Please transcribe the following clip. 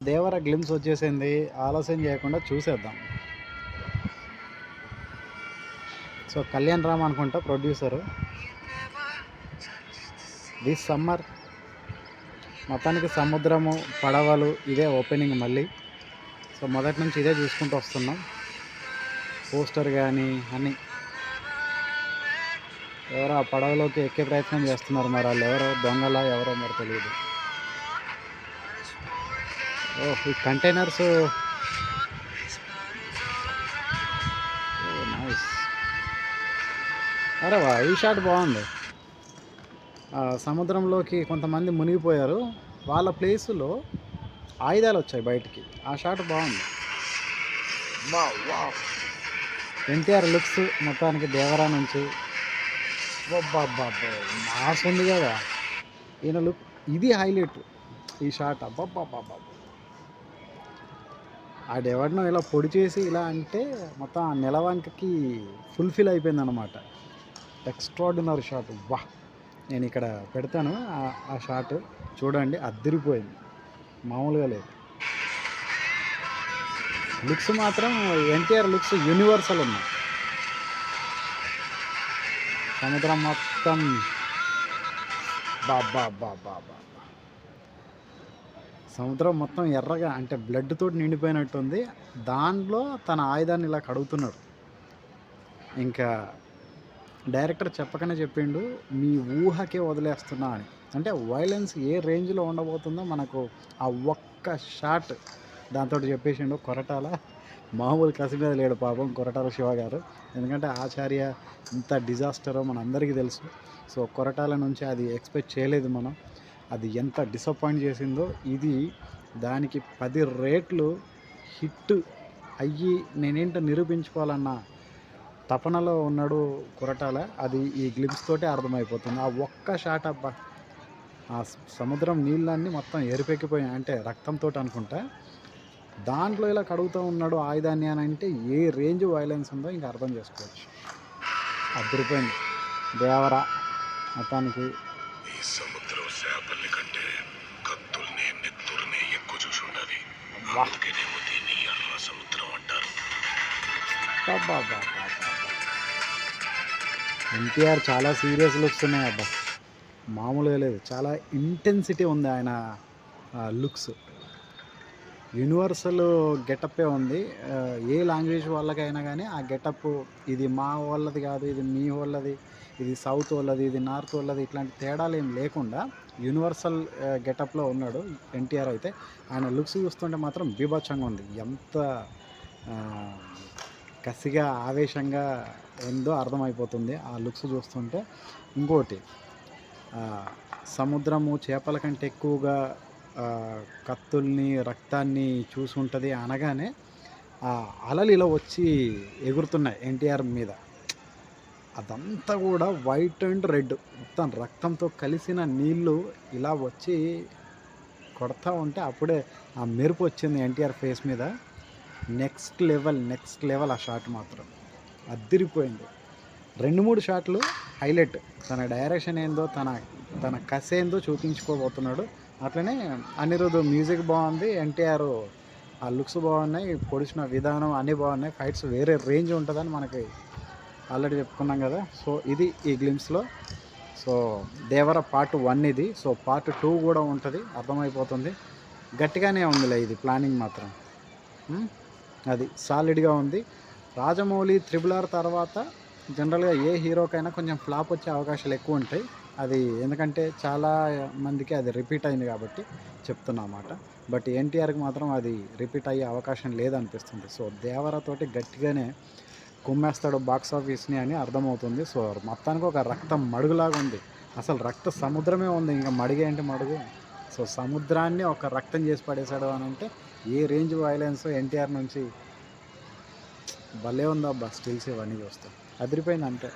దేవర glimpse వచ్చేసింది. ఆలస్యం చేయకుండా చూసేద్దాం. సో కళ్యాణ్ రామ్ అనుకుంటా ప్రొడ్యూసరు. దిస్ సమ్మర్ మొత్తానికి సముద్రము, పడవలు ఇదే ఓపెనింగ్ మళ్ళీ. సో మొదటి నుంచి ఇదే చూసుకుంటూ వస్తున్నాం. పోస్టర్ కానీ అన్నీ. ఎవరో ఆ పడవలోకి ఎక్కే ప్రయత్నం చేస్తున్నారు. మరి వాళ్ళు ఎవరో దొంగలా ఎవరో మరి తెలియదు. ఈ కంటైనర్స్ నైస్. అరే వా, ఈ షాట్ బాగుంది. సముద్రంలోకి కొంతమంది మునిగిపోయారు, వాళ్ళ ప్లేసులో ఆయుధాలు వచ్చాయి బయటికి. ఆ షాట్ బాగుంది. ఎన్టీఆర్ లుక్స్ మొత్తానికి దేవరా నుంచి మాస్ ఉంది కదా ఈయన లుక్. ఇది హైలైట్ ఈ షాట్. అబ్బబ్బబ్బబ్బా, ఆడెవడనో ఇలా పొడి చేసి ఇలా అంటే మొత్తం ఆ నెలవంకకి ఫుల్ఫిల్ అయిపోయింది అనమాట. Extraordinary shot. వా, నేను ఇక్కడ పెడతాను ఆ షాట్ చూడండి. అద్దరిపోయింది, మామూలుగా లేదు. లుక్స్ మాత్రం ఎన్టీఆర్ లుక్స్ యూనివర్సల్ ఉన్నాయి. సముద్రం మొత్తం బాబా, సముద్రం మొత్తం ఎర్రగా అంటే బ్లడ్ తోటి నిండిపోయినట్టుంది. దాంట్లో తన ఆయుధాన్ని ఇలా కడుగుతున్నాడు. ఇంకా డైరెక్టర్ చెప్పకనే చెప్పిండు, మీ ఊహకే వదిలేస్తున్నా అని. అంటే వైలెన్స్ ఏ రేంజ్లో ఉండబోతుందో మనకు ఆ ఒక్క షాట్ దాంతో చెప్పేసిండు. కొరటాల మామూలు కసి మీద లేడు పాపం కొరటాల శివ గారు. ఎందుకంటే ఆచార్య ఇంత డిజాస్టరో మన అందరికీ తెలుసు. సో కొరటాల నుంచి అది ఎక్స్పెక్ట్ చేయలేదు మనం. అది ఎంత డిసప్పాయింట్ చేసిందో. ఇది దానికి 10 రేట్లు హిట్ అయ్యి నేనేంటో నిరూపించుకోవాలన్న తపనలో ఉన్నాడు కొరటాల. అది ఈ గ్లిమ్స్ తోటే అర్థమైపోతుంది. ఆ ఒక్క షాట్ అబ్బా, ఆ సముద్రం నీళ్ళన్నీ మొత్తం ఎరిపెక్కిపోయాయి, అంటే రక్తంతో అనుకుంటా. దాంట్లో ఇలా కడుగుతూ ఉన్నాడు ఆయుధాన్ని అని అంటే ఏ రేంజ్ వైలెన్స్ ఉందో ఇంకా అర్థం చేసుకోవచ్చు. అద్దరిపోయింది దేవరా మొత్తానికి. ఎన్టీఆర్ చాలా సీరియస్ లుక్స్ ఉన్నాయి అబ్బా, మామూలుగా లేదు. చాలా ఇంటెన్సిటీ ఉంది ఆయన లుక్స్. యూనివర్సల్ గెటప్పే ఉంది. ఏ లాంగ్వేజ్ వాళ్ళకైనా కానీ ఆ గెటప్, ఇది మా వాళ్ళది కాదు, ఇది మీ వాళ్ళది, ఇది సౌత్ వాళ్ళది, ఇది నార్త్ వాళ్ళది, ఇట్లాంటి తేడాలు ఏం లేకుండా యూనివర్సల్ గెటప్లో ఉన్నాడు ఎన్టీఆర్. అయితే ఆయన లుక్స్ చూస్తుంటే మాత్రం బీభత్సంగా ఉంది. ఎంత కసిగా ఆవేశంగా ఉందో అర్థమైపోతుంది ఆ లుక్స్ చూస్తుంటే. ఇంకోటి, సముద్రము చేపల కంటే ఎక్కువగా కత్తుల్ని రక్తాన్ని చూసి ఉంటుంది అనగానే ఆ అలలు ఇలా వచ్చి ఎగురుతున్నాయి ఎన్టీఆర్ మీద. అదంతా కూడా వైట్ అండ్ రెడ్ మొత్తం రక్తంతో కలిసిన నీళ్ళు ఇలా వచ్చి కొడతా ఉంటే అప్పుడే ఆ మెరుపు వచ్చింది ఎన్టీఆర్ ఫేస్ మీద. నెక్స్ట్ లెవెల్ ఆ షాట్ మాత్రం అద్దిరిపోయింది. 2-3 షాట్లు హైలైట్. తన డైరెక్షన్ ఏందో, తన కసి ఏందో చూపించుకోబోతున్నాడు. అట్లనే అనిరుద్ మ్యూజిక్ బాగుంది, ఎన్టీఆర్ ఆ లుక్స్ బాగున్నాయి, పొడిచిన విధానం అన్నీ బాగున్నాయి. ఫైట్స్ వేరే రేంజ్ ఉంటుందని మనకి ఆల్రెడీ చెప్పుకున్నాం కదా. సో ఇది ఈ గ్లిమ్స్లో. సో దేవర పార్ట్ 1 ఇది. సో పార్ట్ 2 కూడా ఉంటుంది, అర్థమైపోతుంది. గట్టిగానే ఉందిలే ఇది ప్లానింగ్ మాత్రం. అది సాలిడ్గా ఉంది. రాజమౌళి RRR తర్వాత జనరల్గా ఏ హీరోకైనా కొంచెం ఫ్లాప్ వచ్చే అవకాశాలు ఎక్కువ ఉంటాయి. అది ఎందుకంటే చాలా మందికి అది రిపీట్ అయింది కాబట్టి చెప్తున్నా అన్నమాట. బట్ ఎన్టీఆర్కి మాత్రం అది రిపీట్ అయ్యే అవకాశం లేదనిపిస్తుంది. సో దేవరతోటి గట్టిగానే కుమ్మేస్తాడు బాక్స్ ఆఫీస్ని అని అర్థమవుతుంది. సో మొత్తానికి ఒక రక్తం మడుగులాగా ఉంది. అసలు రక్త సముద్రమే ఉంది, ఇంకా మడిగే అంటే మడుగు. సో సముద్రాన్ని ఒక రక్తం చేసి పడేశాడు అని అంటే ఏ రేంజ్ వైలెన్స్ ఎన్టీఆర్ నుంచి భలే ఉందబ్బా. స్టిల్స్ ఇవన్నీ చూస్తాం, అదిరిపోయింది అంతే.